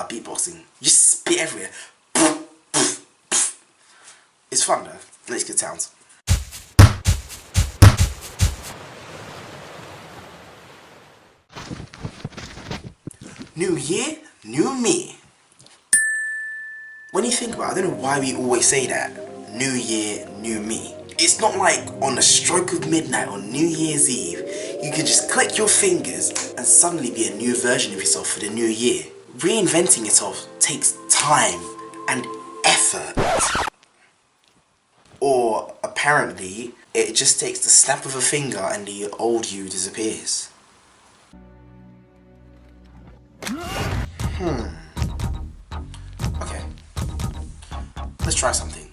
Beatboxing. Just spit everywhere. It's fun though. Makes good sounds. New year, new me. When you think about it, I don't know why we always say that. New year, new me. It's not like on the stroke of midnight on New Year's Eve, you can just click your fingers and suddenly be a new version of yourself for the new year. Reinventing yourself takes time and effort. Or apparently, it just takes the snap of a finger and the old you disappears. Okay. Let's try something.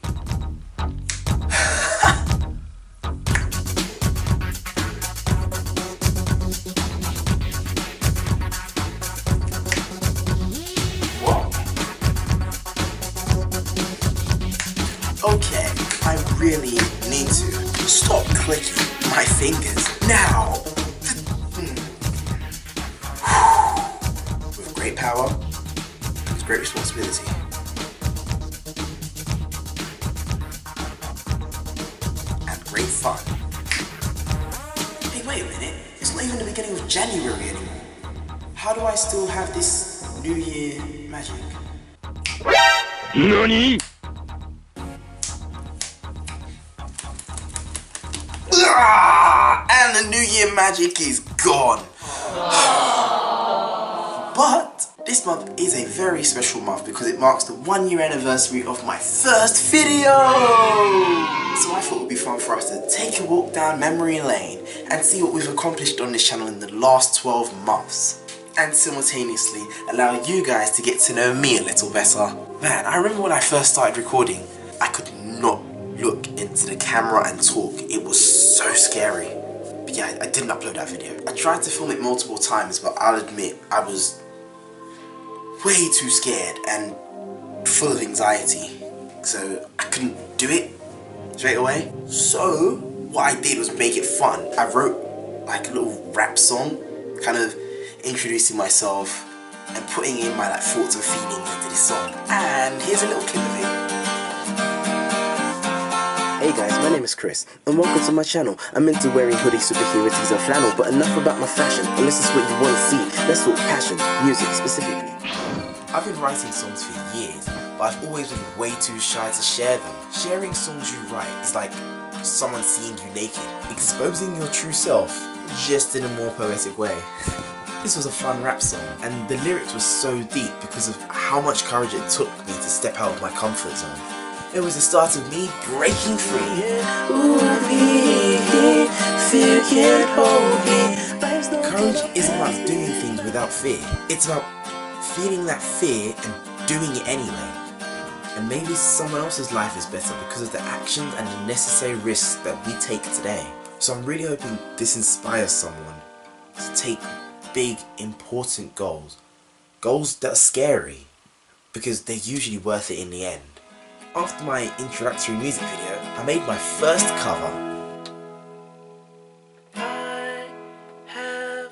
Whoa. Okay, I really need to stop clicking my fingers now. With great power comes great responsibility. And great fun. Hey, wait a minute. It's not even the beginning of January anymore. How do I still have this New Year magic? NANI?! And the New Year magic is gone. But this month is a very special month because it marks the 1 year anniversary of my first video. So I thought it would be fun for us to take a walk down memory lane and see what we've accomplished on this channel in the last 12 months. And simultaneously allow you guys to get to know me a little better. Man, I remember when I first started recording, I could not look into the camera and talk. It was so scary. But yeah, I didn't upload that video. I tried to film it multiple times, but I'll admit I was way too scared and full of anxiety. So I couldn't do it straight away. So what I did was make it fun. I wrote like a little rap song, kind of introducing myself and putting in my thoughts and feelings into this song. And here's a little clip of it. Hey guys, my name is Chris, and welcome to my channel. I'm into wearing hoodies, superhero tees and flannel, but enough about my fashion. Unless it's what you want to see, let's talk passion, music specifically. I've been writing songs for years, but I've always been way too shy to share them. Sharing songs you write is like someone seeing you naked, exposing your true self, just in a more poetic way. This was a fun rap song, and the lyrics were so deep because of how much courage it took me to step out of my comfort zone. It was the start of me breaking free. Fear can't hold me. Courage isn't about doing things without fear. It's about feeling that fear and doing it anyway. And maybe someone else's life is better because of the actions and the necessary risks that we take today. So I'm really hoping this inspires someone to take big, important goals. Goals that are scary, because they're usually worth it in the end. After my introductory music video, I made my first cover. I have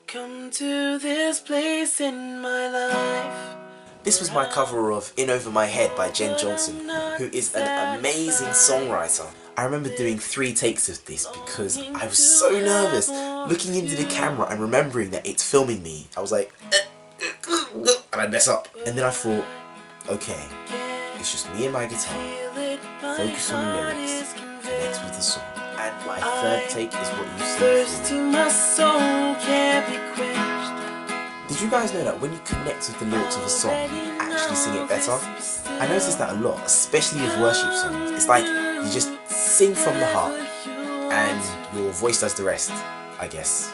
come to this place in my life. This was my cover of In Over My Head by Jen Johnson, who is an amazing songwriter. I remember doing 3 takes of this because I was so nervous looking into the camera and remembering that it's filming me. I was like, and I'd mess up. And then I thought, okay, it's just me and my guitar. Focus on the lyrics, connect with the song. And my third take is what you see. Did you guys know that when you connect with the lyrics of a song, you actually sing it better? I noticed that a lot, especially with worship songs. It's like you just sing from the heart and your voice does the rest, I guess.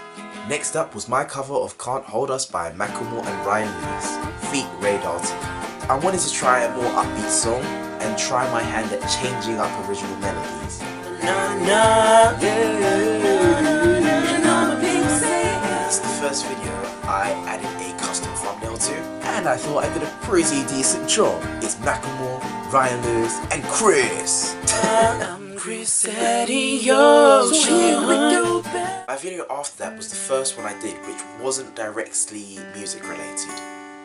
Next up was my cover of Can't Hold Us by Macklemore and Ryan Lewis, feat Ray Dalton. I wanted to try a more upbeat song and try my hand at changing up original melodies. It's the first video I added a custom thumbnail to, and and I thought I did a pretty decent job. It's Macklemore, Ryan Lewis, and Chris. I'm Chris Adios. So here we go back. My video after that was the first one I did, which wasn't directly music related.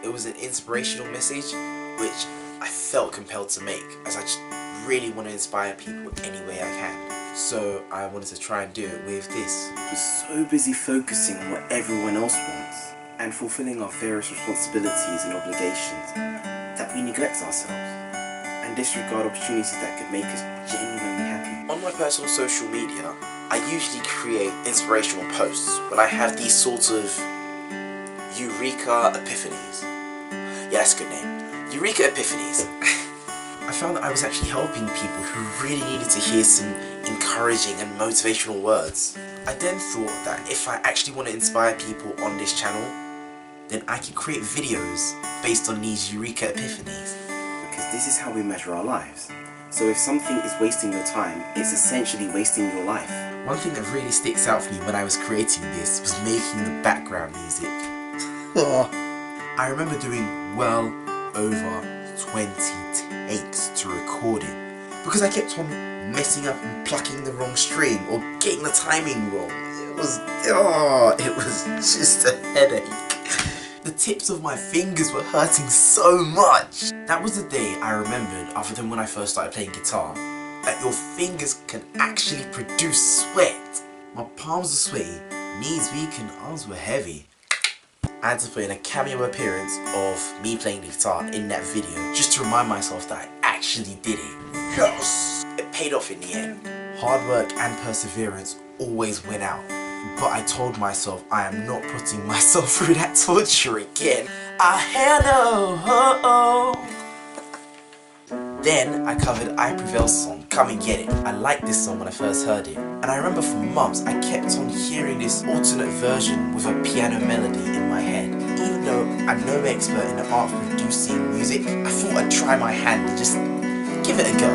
It was an inspirational message, which I felt compelled to make, as I just really want to inspire people any way I can. So I wanted to try and do it with this. We're so busy focusing on what everyone else wants and fulfilling our various responsibilities and obligations that we neglect ourselves and disregard opportunities that could make us genuinely happy. On my personal social media, I usually create inspirational posts when I have these sort of Eureka Epiphanies. Yeah, that's a good name. Eureka Epiphanies. I found that I was actually helping people who really needed to hear some encouraging and motivational words. I then thought that if I actually want to inspire people on this channel, then I can create videos based on these Eureka Epiphanies. Because this is how we measure our lives. So if something is wasting your time, it's essentially wasting your life. One thing that really sticks out for me when I was creating this was making the background music. I remember doing well over 20 takes to record it because I kept on messing up and plucking the wrong string or getting the timing wrong. It was just a headache. The tips of my fingers were hurting so much. That was the day I remembered, other than when I first started playing guitar, that your fingers can actually produce sweat. My palms were sweaty, knees weak and arms were heavy. I had to put in a cameo appearance of me playing the guitar in that video just to remind myself that I actually did it. Yes! It paid off in the end. Hard work and perseverance always win out. But I told myself I am not putting myself through that torture again. Then I covered I Prevail's song, Come and Get It. I liked this song when I first heard it. And I remember for months I kept on hearing this alternate version with a piano melody in my head. Even though I'm no expert in the art of producing music, I thought I'd try my hand and just give it a go.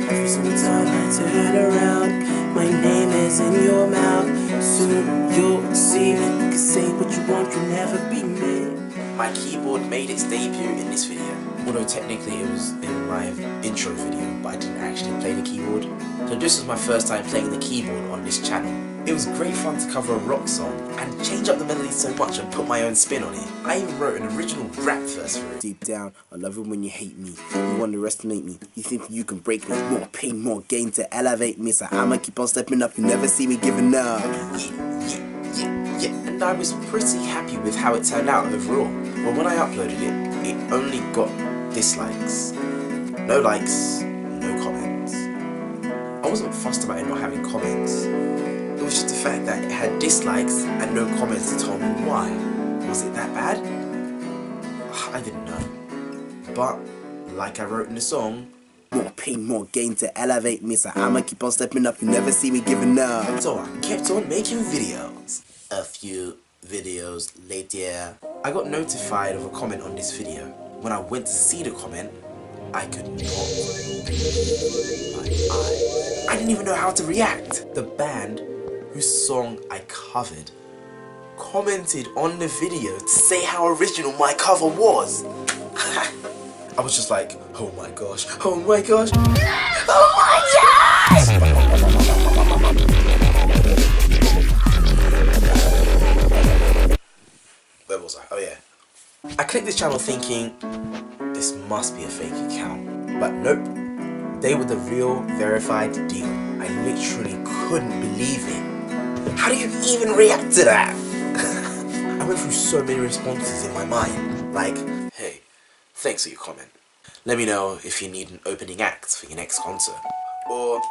Every single time I turn around, my name is in your mouth. Soon you'll see me. You can say what you want, you'll never be me. My keyboard made its debut in this video. Although technically it was in my intro video, but I didn't actually play the keyboard. So this was my first time playing the keyboard on this channel. It was great fun to cover a rock song and change up the melody so much and put my own spin on it. I even wrote an original rap verse for it. Deep down, I love it when you hate me. You underestimate me. You think you can break me. More pain, more gain to elevate me. So I'ma keep on stepping up. You never see me giving up. Yeah. And I was pretty happy with how it turned out overall. But when I uploaded it, it only got dislikes. No likes, no comments. I wasn't fussed about it not having comments. It was just the fact that it had dislikes and no comments to tell me why. Was it that bad? I didn't know. But, like I wrote in the song, more pain, more gain to elevate me. So I'ma keep on stepping up. You never see me giving up. So I kept on making videos. A few videos later, I got notified of a comment on this video. When I went to see the comment, I could not believe my eyes. I didn't even know how to react. The band whose song I covered commented on the video to say how original my cover was. I was just like, oh my gosh, oh my gosh, oh my gosh! Where was I? Oh yeah. I clicked this channel thinking, this must be a fake account. But nope, they were the real verified deal. I literally couldn't believe it. How do you even react to that? I went through so many responses in my mind. Like, hey, thanks for your comment. Let me know if you need an opening act for your next concert. Or,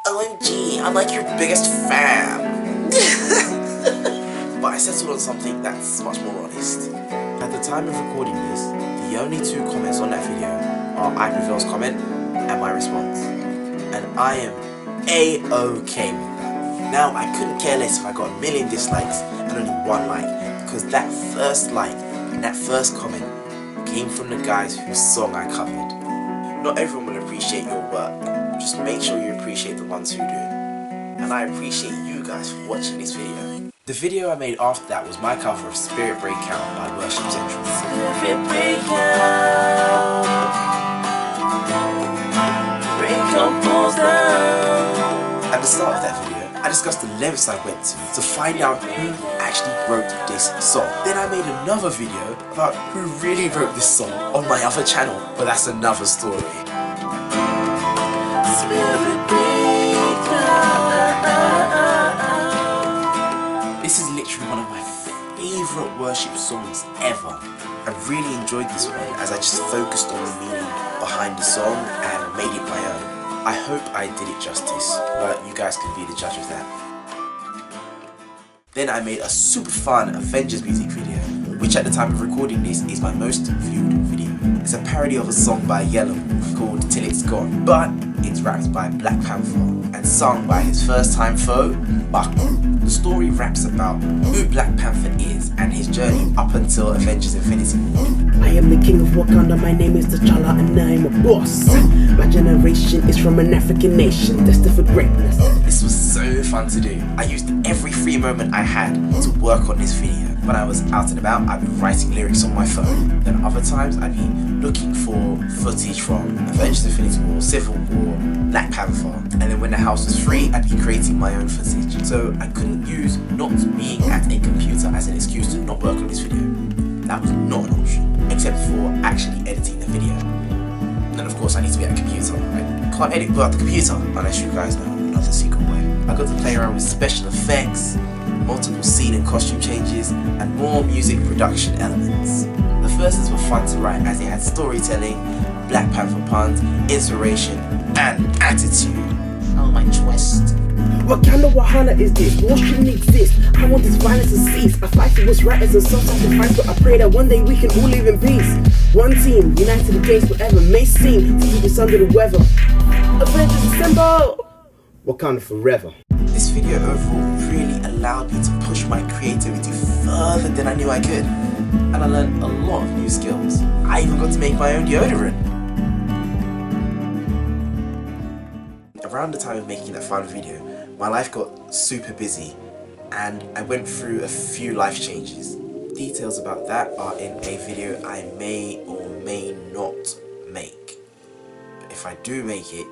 OMG, I'm like your biggest fan. But I settled on something that's much more honest. At the time of recording this, the only two comments on that video are I Prevail's comment and my response. And I am A-OK with that. Now, I couldn't care less if I got a million dislikes and only one like, because that first like and that first comment came from the guys whose song I covered. Not everyone will appreciate your work, just make sure you appreciate the ones who do. And I appreciate you guys for watching this video. The video I made after that was my cover of Spirit Breakout by Worship Central. Spirit breakout, break your balls down. At the start of that video, I discussed the lengths I went to find out who actually wrote this song. Then I made another video about who really wrote this song on my other channel, but that's another story. Spirit breakout. This is literally one of my favourite worship songs ever. I really enjoyed this one as I just focused on the meaning behind the song and made it my own. I hope I did it justice, but you guys can be the judge of that. Then I made a super fun Avengers music video, which at the time of recording this is my most viewed video. It's a parody of a song by Yelawolf called Till It's Gone, but it's rapped by Black Panther and sung by his first time foe, M'Baku. The story raps about who Black Panther is and his journey up until Avengers Infinity War. I am the king of Wakanda, my name is T'Challa and I am a boss. My generation is from an African nation, destined for greatness. This was so fun to do. I used every free moment I had to work on this video. When I was out and about, I'd be writing lyrics on my phone. Then other times, I'd be looking for footage from Avengers Infinity War, Civil War, Black Panther. And then when the house was free, I'd be creating my own footage. So I couldn't use not being at a computer as an excuse to not work on this video. That was not an option, except for actually editing the video. And of course, I need to be at a computer. I can't edit without the computer, unless you guys know another secret way. I got to play around with special effects, multiple scene and costume changes, and more music production elements. The verses were fun to write as they had storytelling, Black Panther puns, inspiration, and attitude. Oh, my twist. Wakanda Wahana is this, war shouldn't exist. I want this violence to cease. I fight for what's right as a self-sacrifice, but I pray that one day we can all live in peace. One team, united against whatever may seem to keep us under the weather. Avengers assemble! Wakanda forever. This video overall really allowed me to push my creativity further than I knew I could. And I learned a lot of new skills. I even got to make my own deodorant. Around the time of making that final video, my life got super busy and I went through a few life changes. Details about that are in a video I may or may not make. But if I do make it,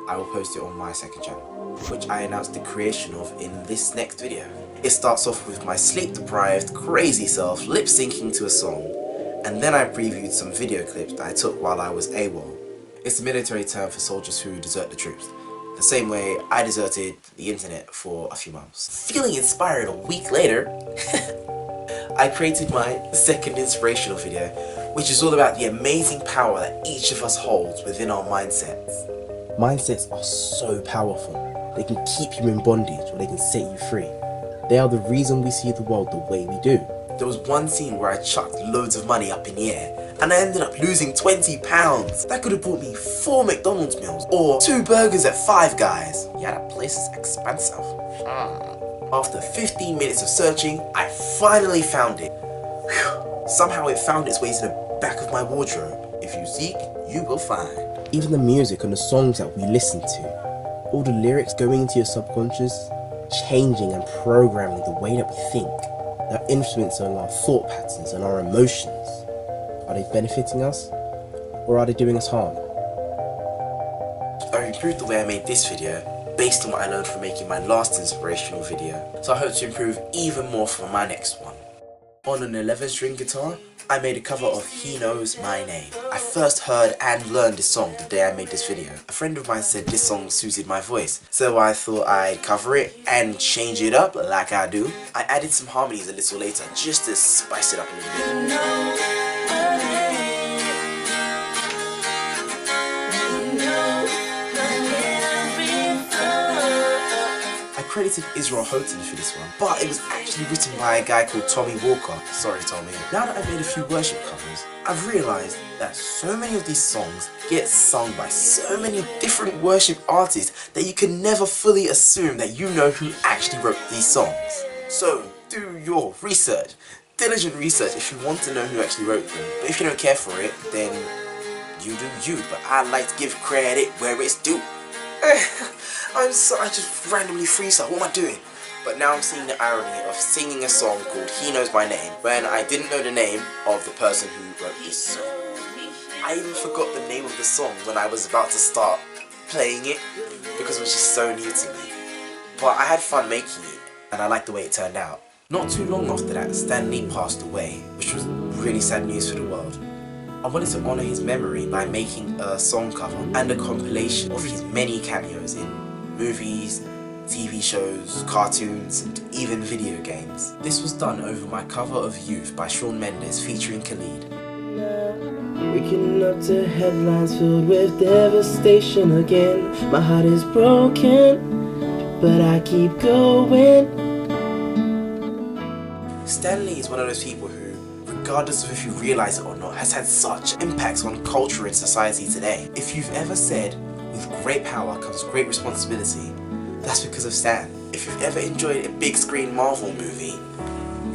I will post it on my second channel, which I announced the creation of in this next video. It starts off with my sleep-deprived, crazy self lip-syncing to a song, and then I previewed some video clips that I took while I was AWOL. It's the military term for soldiers who desert the troops, the same way I deserted the internet for a few months. Feeling inspired a week later, I created my second inspirational video, which is all about the amazing power that each of us holds within our mindsets. Mindsets are so powerful. They can keep you in bondage or they can set you free. They are the reason we see the world the way we do. There was one scene where I chucked loads of money up in the air and I ended up losing £20. That could have bought me 4 McDonald's meals or 2 burgers at Five Guys. Yeah, that place is expensive. After 15 minutes of searching, I finally found it. Whew. Somehow it found its way to the back of my wardrobe. If you seek, you will find. Even the music and the songs that we listen to, all the lyrics going into your subconscious, changing and programming the way that we think. They're influencing our thought patterns and our emotions. Are they benefiting us or are they doing us harm? I improved the way I made this video based on what I learned from making my last inspirational video, so I hope to improve even more for my next one. On an 11-string guitar, I made a cover of He Knows My Name. I first heard and learned this song the day I made this video. A friend of mine said this song suited my voice, so I thought I'd cover it and change it up like I do. I added some harmonies a little later just to spice it up a little bit. I credited Israel Houghton for this one, but it was actually written by a guy called Tommy Walker. Sorry, Tommy. Now that I've made a few worship covers, I've realised that so many of these songs get sung by so many different worship artists that you can never fully assume that you know who actually wrote these songs. So, do your research. Diligent research if you want to know who actually wrote them. But if you don't care for it, then you do you. But I like to give credit where it's due. I just randomly freestyle, what am I doing? But now I'm seeing the irony of singing a song called He Knows My Name when I didn't know the name of the person who wrote this song. I even forgot the name of the song when I was about to start playing it because it was just so new to me. But I had fun making it and I liked the way it turned out. Not too long after that, Stan Lee passed away, which was really sad news for the world. I wanted to honour his memory by making a song cover and a compilation of his many cameos in movies, TV shows, cartoons, and even video games. This was done over my cover of Youth by Shawn Mendes featuring Khalid. Waking up to headlines filled with devastation again. My heart is broken, but I keep going. Stan Lee is one of those people who, regardless of if you realise it or not, has had such impacts on culture and society today. If you've ever said, with great power comes great responsibility, that's because of Stan. If you've ever enjoyed a big screen Marvel movie,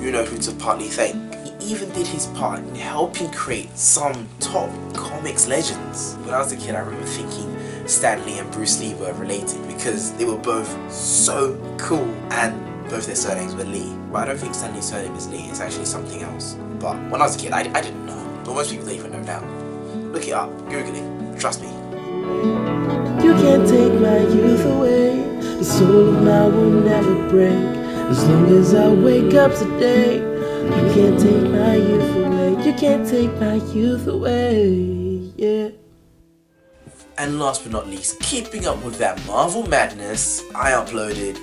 you know who to partly thank. He even did his part in helping create some top comics legends. When I was a kid, I remember thinking Stan Lee and Bruce Lee were related because they were both so cool and both their surnames were Lee. But I don't think Stan Lee's surname is Lee, it's actually something else. But when I was a kid, I didn't know. But most people don't even know now. Look it up, Google it, trust me. You can't take my youth away. The soul of mine will never break. As long as I wake up today. You can't take my youth away. You can't take my youth away. Yeah. And last but not least, keeping up with that Marvel madness, I uploaded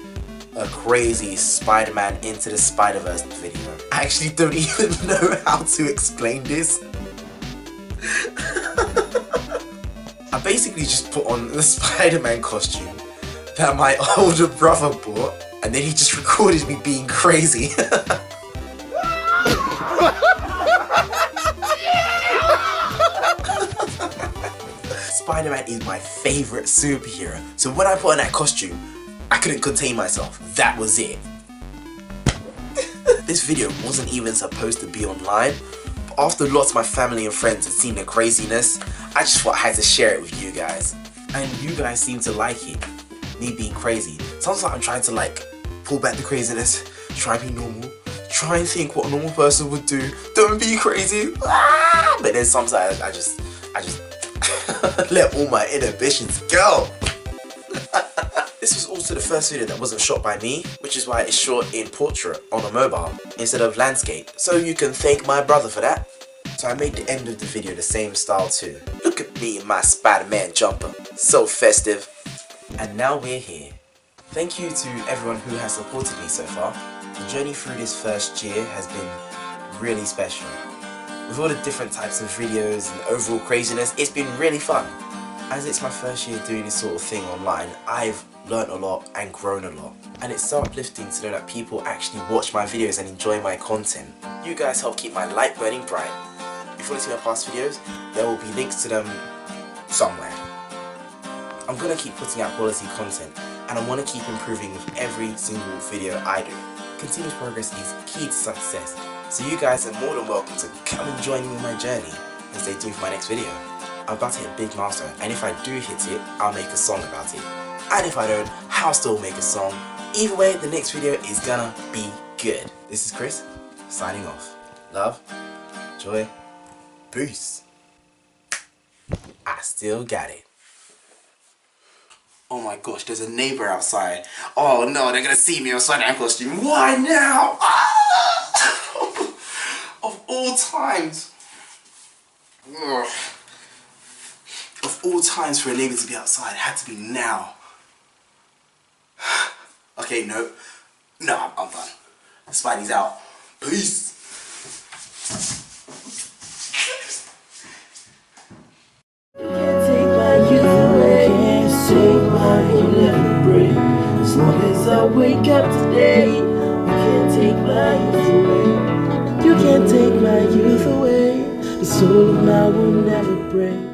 a crazy Spider-Man Into the Spider-Verse video. I actually don't even know how to explain this. I basically just put on the Spider-Man costume that my older brother bought, and then he just recorded me being crazy. Spider-Man is my favourite superhero, so when I put on that costume, I couldn't contain myself. That was it. This video wasn't even supposed to be online, but after lots of my family and friends had seen the craziness, I just thought I had to share it with you guys. And you guys seem to like it. Me being crazy. Sometimes I'm trying to pull back the craziness, try and be normal, try and think what a normal person would do. Don't be crazy. But then sometimes I just let all my inhibitions go. This was also the first video that wasn't shot by me, which is why it's shot in portrait on a mobile instead of landscape. So you can thank my brother for that. So I made the end of the video the same style too. Look at me in my Spider-Man jumper. So festive. And now we're here. Thank you to everyone who has supported me so far. The journey through this first year has been really special. With all the different types of videos and overall craziness, it's been really fun. As it's my first year doing this sort of thing online, I've learnt a lot and grown a lot. And it's so uplifting to know that people actually watch my videos and enjoy my content. You guys help keep my light burning bright. If you want to see my past videos, there will be links to them somewhere. I'm going to keep putting out quality content and I want to keep improving with every single video I do. Continuous progress is key to success. So you guys are more than welcome to come and join me on my journey and stay tuned for my next video. I'm about to hit a big milestone, and if I do hit it, I'll make a song about it. And if I don't, I'll still make a song. Either way, the next video is gonna be good. This is Chris, signing off. Love, joy, peace. I still got it. Oh my gosh, there's a neighbor outside. Oh no, they're gonna see me in a Spider-Man costume. Why now? Ah! Of all times. Ugh. Of all times for a neighbor to be outside, it had to be now. Okay, no, I'm done. Spidey's out. Peace. Can't take my youth away. Can't take my youth never break. As long as I wake up today, you can't take my youth away. You can't take my youth away. The soul of mine will never break.